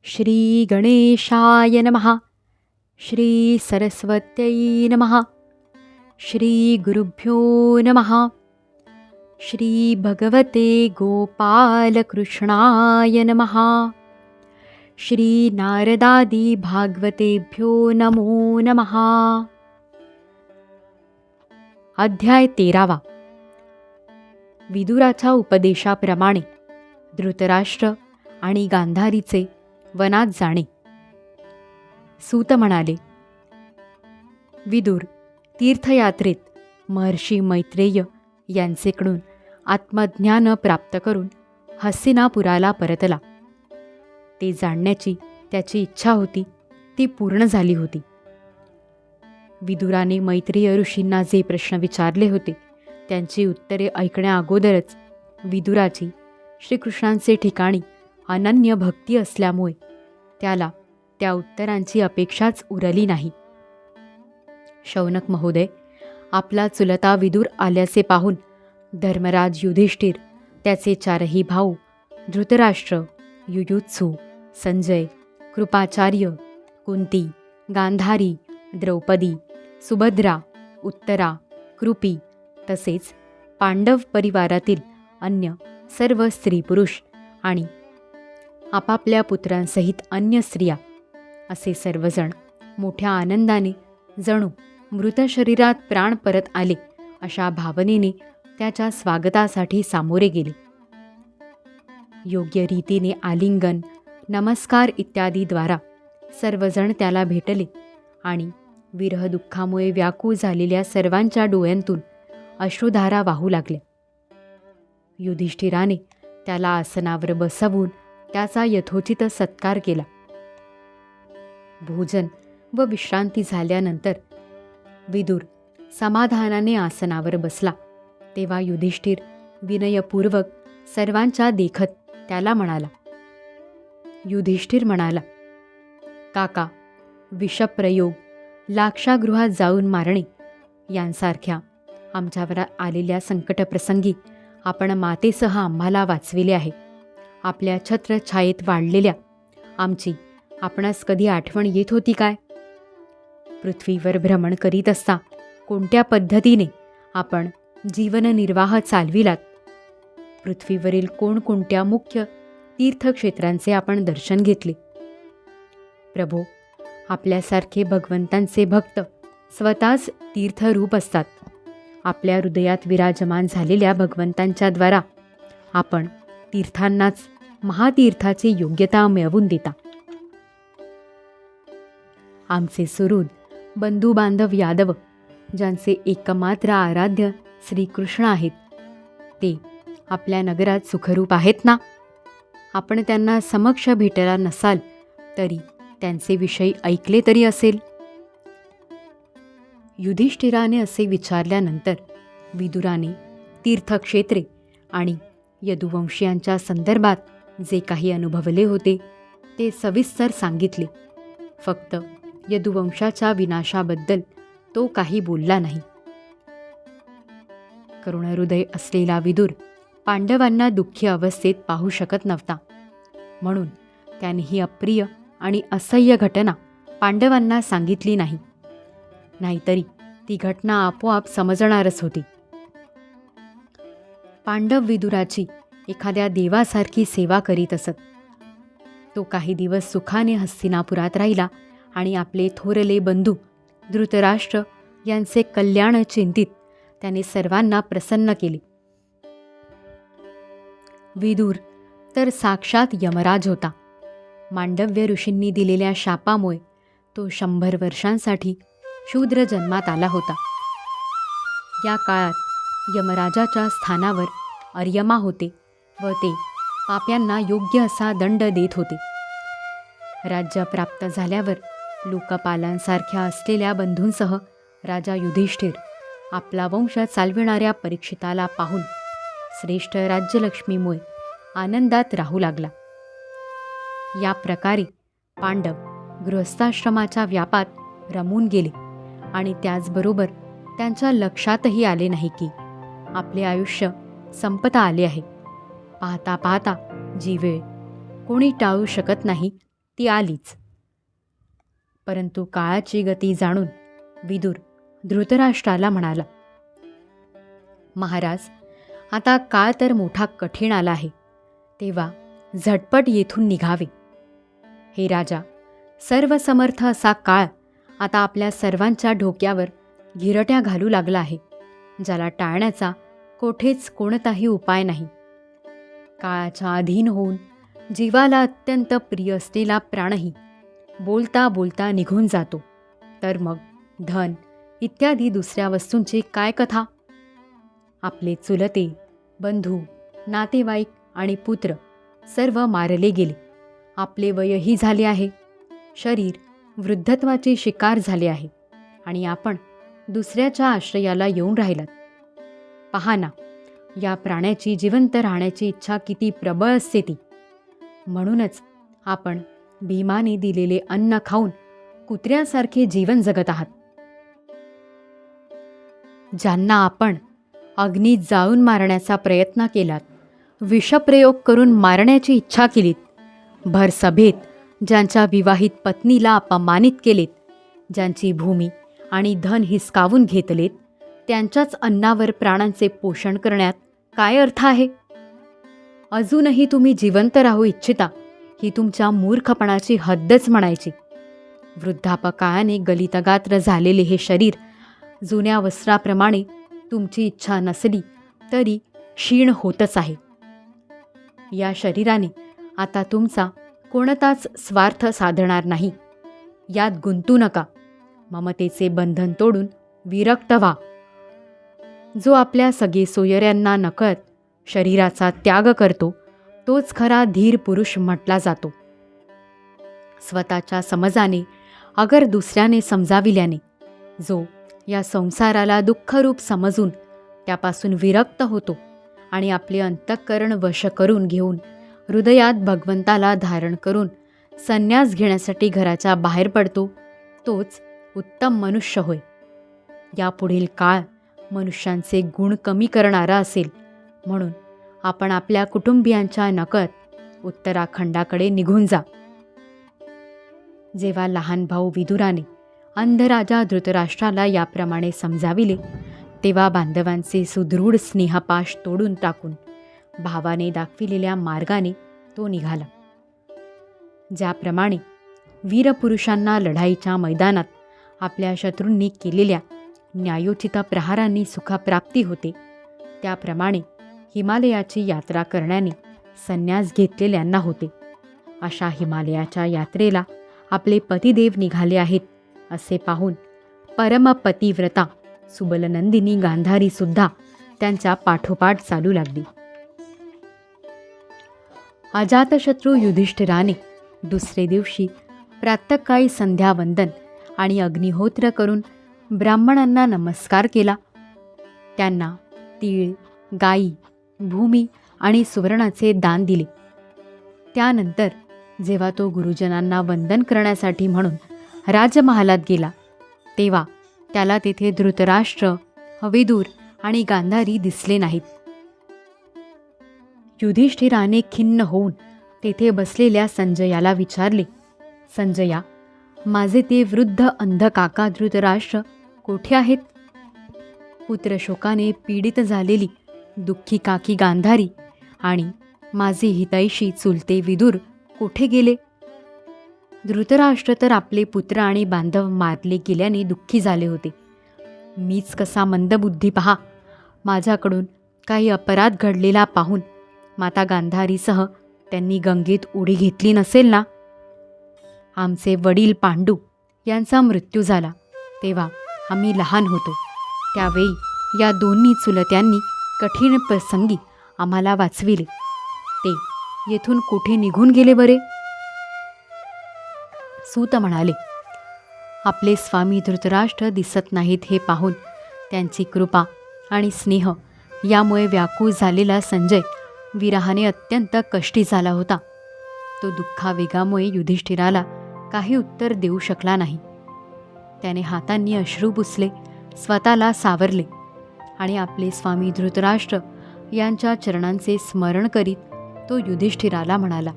श्री गणेशाय नमः. श्री सरस्वत्यै नमः. श्री गुरुभ्यो नमः. श्री भगवते गोपालकृष्णाय नमः. श्री नारदादी भागवतेभ्यो नमो नमः. अध्याय 13. विदुराच्या उपदेशाप्रमाणे धृतराष्ट्र आणि गांधारीचे वनात जाणे. सूत म्हणाले, विदुर तीर्थयात्रेत महर्षी मैत्रेय यांचेकडून आत्मज्ञान प्राप्त करून हस्तिनापुराला परतला. ते जाणण्याची त्याची इच्छा होती ती पूर्ण झाली होती. विदुराने मैत्रेय ऋषींना जे प्रश्न विचारले होते त्यांची उत्तरे ऐकण्याअगोदरच विदुराची श्रीकृष्णांचे ठिकाणी अनन्य भक्ती असल्यामुळे त्याला त्या उत्तरांची अपेक्षाच उरली नाही. शौनक महोदय, आपला चुलता विदुर आल्याचे पाहून धर्मराज युधिष्ठिर, त्याचे 4ही भाऊ धृतराष्ट्र, युयुत्सु, संजय, कृपाचार्य, कुंती, गांधारी, द्रौपदी, सुभद्रा, उत्तरा, कृपी तसेच पांडव परिवारातील अन्य सर्व स्त्री पुरुष आणि आपापल्या पुत्रांसहित अन्य स्त्रिया असे सर्वजण मोठ्या आनंदाने जणू मृत शरीरात प्राण परत आले अशा भावनेने त्याच्या स्वागतासाठी सामोरे गेले. योग्य रीतीने आलिंगन, नमस्कार इत्यादीद्वारा सर्वजण त्याला भेटले आणि विरह दुःखामुळे व्याकुळ झालेल्या सर्वांच्या डोळ्यांतून अश्रुधारा वाहू लागल्या. युधिष्ठिराने त्याला आसनावर बसवून त्याचा यथोचित सत्कार केला. भोजन व विश्रांती झाल्यानंतर विदुर समाधानाने आसनावर बसला तेव्हा युधिष्ठिर विनयपूर्वक सर्वांच्या देखत त्याला म्हणाला. युधिष्ठिर म्हणाला, काका, विषप्रयोग, लाक्षागृहात जाऊन मारणे यांसारख्या आमच्यावर आलेल्या संकटप्रसंगी आपण मातेसह आम्हाला वाचविले आहे. आपल्या छत्रछायेत वाढलेल्या आमची आपणास कधी आठवण येत होती काय? पृथ्वीवर भ्रमण करीत असता कोणत्या पद्धतीने आपण जीवननिर्वाह चालविलात? पृथ्वीवरील कोणकोणत्या मुख्य तीर्थक्षेत्रांचे आपण दर्शन घेतले? प्रभो, आपल्यासारखे भगवंतांचे भक्त स्वतःच तीर्थरूप असतात. आपल्या हृदयात विराजमान झालेल्या भगवंतांच्या द्वारा आपण तीर्थांनाच महातीर्थाची योग्यता मिळवून देता. आमचे सुहृद बंधुबांधव यादव, ज्यांचे एकमात्र आराध्य श्रीकृष्ण आहेत, ते आपल्या नगरात सुखरूप आहेत ना? आपण त्यांना समक्ष भेटला नसाल तरी त्यांचे विषयी ऐकले तरी असेल. युधिष्ठिराने असे विचारल्यानंतर विदुराने तीर्थक्षेत्रे आणि यदुवंशीयांच्या संदर्भात जे काही अनुभवले होते ते सविस्तर सांगितले. फक्त यदुवंशाच्या विनाशाबद्दल तो काही बोलला नाही. करुणहृदय असलेला विदुर पांडवांना दुःखी अवस्थेत पाहू शकत नव्हता. म्हणून त्याने ही अप्रिय आणि असह्य घटना पांडवांना सांगितली नाही. नाहीतरी ती घटना आपोआप समजणारच होती. पांडव विदुराची एखाद्या देवासारखी सेवा करीत असत. तो काही दिवस सुखाने हस्तिनापुरात राहिला आणि आपले थोरले बंधू धृतराष्ट्र यांचे कल्याण चिंतित त्याने सर्वांना प्रसन्न केले. विदुर तर साक्षात यमराज होता. मांडव्य ऋषींनी दिलेल्या शापामुळे तो 100 वर्षांसाठी शूद्र जन्मात आला होता. या काळात यमराजाच्या स्थानावर अर्यमा होते व ते पाप्यांना योग्य असा दंड देत होते. राज्य प्राप्त झाल्यावर लोकपालांसारख्या असलेल्या बंधूंसह राजा युधिष्ठिर आपला वंश चालविणाऱ्या परीक्षिताला पाहून श्रेष्ठ राज्यलक्ष्मीमुळे आनंदात राहू लागला. या प्रकारे पांडव गृहस्थाश्रमाच्या व्यापात रमून गेले आणि त्याचबरोबर त्यांच्या लक्षातही आले नाही की आपले आयुष्य संपता आले आहे. पाहता पाहता जी वेळ कोणी टाळू शकत नाही ती आलीच. परंतु काळाची गती जाणून विदुर धृतराष्ट्राला म्हणाला, महाराज, आता काळ तर मोठा कठीण आला आहे, तेव्हा झटपट येथून निघावे. हे राजा, सर्वसमर्थ असा काळ आता आपल्या सर्वांच्या डोक्यावर घिरट्या घालू लागला आहे, ज्याला टाळण्याचा कोठेच कोणताही उपाय नाही. काळाच्या अधीन होऊन जीवाला अत्यंत प्रिय असलेला प्राणही बोलता बोलता निघून जातो, तर मग धन इत्यादी दुसऱ्या वस्तूंची काय कथा? आपले चुलते, बंधू, नातेवाईक आणि पुत्र सर्व मारले गेले. आपले वयही झाले आहे, शरीर वृद्धत्वाची शिकार झाले आहे आणि आपण दुसऱ्याच्या आश्रयाला येऊन राहिलात. पहा ना, या प्राण्याची जिवंत राहण्याची इच्छा किती प्रबळ असते ती. म्हणूनच आपण भीमाने दिलेले अन्न खाऊन कुत्र्यासारखे जीवन जगत आहात. ज्यांना आपण अग्नीत जाळून मारण्याचा प्रयत्न केलात, विषप्रयोग करून मारण्याची इच्छा केलीत, भर सभेत ज्यांच्या विवाहित पत्नीला अपमानित केलेत, ज्यांची भूमी आणि धन हिसकावून घेतलेत, त्यांच्याच अन्नावर प्राणांचे पोषण करण्यात काय अर्थ आहे? अजूनही तुम्ही जिवंत राहू इच्छिता, ही तुमच्या मूर्खपणाची हद्दच म्हणायची. वृद्धापकाळाने गलितगात्र झालेले हे शरीर जुन्या वस्त्राप्रमाणे तुमची इच्छा नसली तरी क्षीण होतच आहे. या शरीराने आता तुमचा कोणताच स्वार्थ साधणार नाही. यात गुंतू नका. ममतेचे बंधन तोडून विरक्त व्हा. जो आपल्या सगळे सोयऱ्यांना नकळत शरीराचा त्याग करतो, तोच खरा धीर पुरुष म्हटला जातो. स्वतःच्या समजाने अगर दुसऱ्याने समजाविल्याने जो या संसाराला दुःखरूप समजून त्यापासून विरक्त होतो आणि आपले अंतःकरण वश करून घेऊन हृदयात भगवंताला धारण करून संन्यास घेण्यासाठी घराच्या बाहेर पडतो, तोच उत्तम मनुष्य होय. यापुढील काळ मनुष्यांचे गुण कमी करणारा असेल, म्हणून आपण आपल्या कुटुंबियांच्या नकळत उत्तराखंडाकडे निघून जा. जेव्हा लहान भाऊ विदुराने अंधराजा धृतराष्ट्राला याप्रमाणे समजाविले, तेव्हा बांधवांचे सुदृढ स्नेहपाश तोडून टाकून भावाने दाखविलेल्या मार्गाने तो निघाला. ज्याप्रमाणे वीरपुरुषांना लढाईच्या मैदानात आपल्या शत्रूंनी केलेल्या न्यायोचित प्रहारांनी सुखप्राप्ती होते, त्याप्रमाणे हिमालयाची यात्रा करण्याने संन्यास घेतलेल्यांना होते. अशा हिमालयाच्या यात्रेला आपले पतिदेव निघाले आहेत असे पाहून परमपतिव्रता सुबलनंदिनी गांधारीसुद्धा त्यांच्या पाठोपाठ चालू लागली. अजातशत्रू युधिष्ठिराने दुसरे दिवशी प्रातःकाळी संध्यावंदन आणि अग्निहोत्र करून ब्राह्मणांना नमस्कार केला. त्यांना तीळ, गायी, भूमी आणि सुवर्णाचे दान दिले. त्यानंतर जेव्हा तो गुरुजनांना वंदन करण्यासाठी म्हणून राजमहालात गेला, तेव्हा त्याला तेथे धृतराष्ट्र, विदुर आणि गांधारी दिसले नाहीत. युधिष्ठिराने खिन्न होऊन तेथे बसलेल्या संजयाला विचारले, संजया, माझे ते वृद्ध अंध काका धृतराष्ट्र कोठे आहेत? पुत्रशोकाने पीडित झालेली दुःखी काकी गांधारी आणि माझे हितैषी चुलते विदुर कोठे गेले? धृतराष्ट्र तर आपले पुत्र आणि बांधव मारले गेल्याने दुःखी झाले होते. मीच कसा मंदबुद्धी पहा, माझ्याकडून काही अपराध घडलेला पाहून माता गांधारीसह त्यांनी गंगेत उडी घेतली नसेल ना? आमचे वडील पांडू यांचा मृत्यू झाला तेव्हा आम्ही लहान होतो. त्यावेळी या दोन्ही चुलत्यांनी कठीण प्रसंगी आम्हाला वाचविले. ते येथून कुठे निघून गेले बरे? सूत म्हणाले, आपले स्वामी धृतराष्ट्र दिसत नाहीत हे पाहून त्यांची कृपा आणि स्नेह यामुळे व्याकुळ झालेला संजय विरहाने अत्यंत कष्टी झाला होता. तो दुःखावेगामुळे युधिष्ठिराला काही उत्तर देऊ शकला नाही. त्याने हातांनी अश्रू पुसले, स्वतःला सावरले आणि आपले स्वामी धृतराष्ट्र यांच्या चरणांचे स्मरण करीत तो युधिष्ठिराला म्हणाला,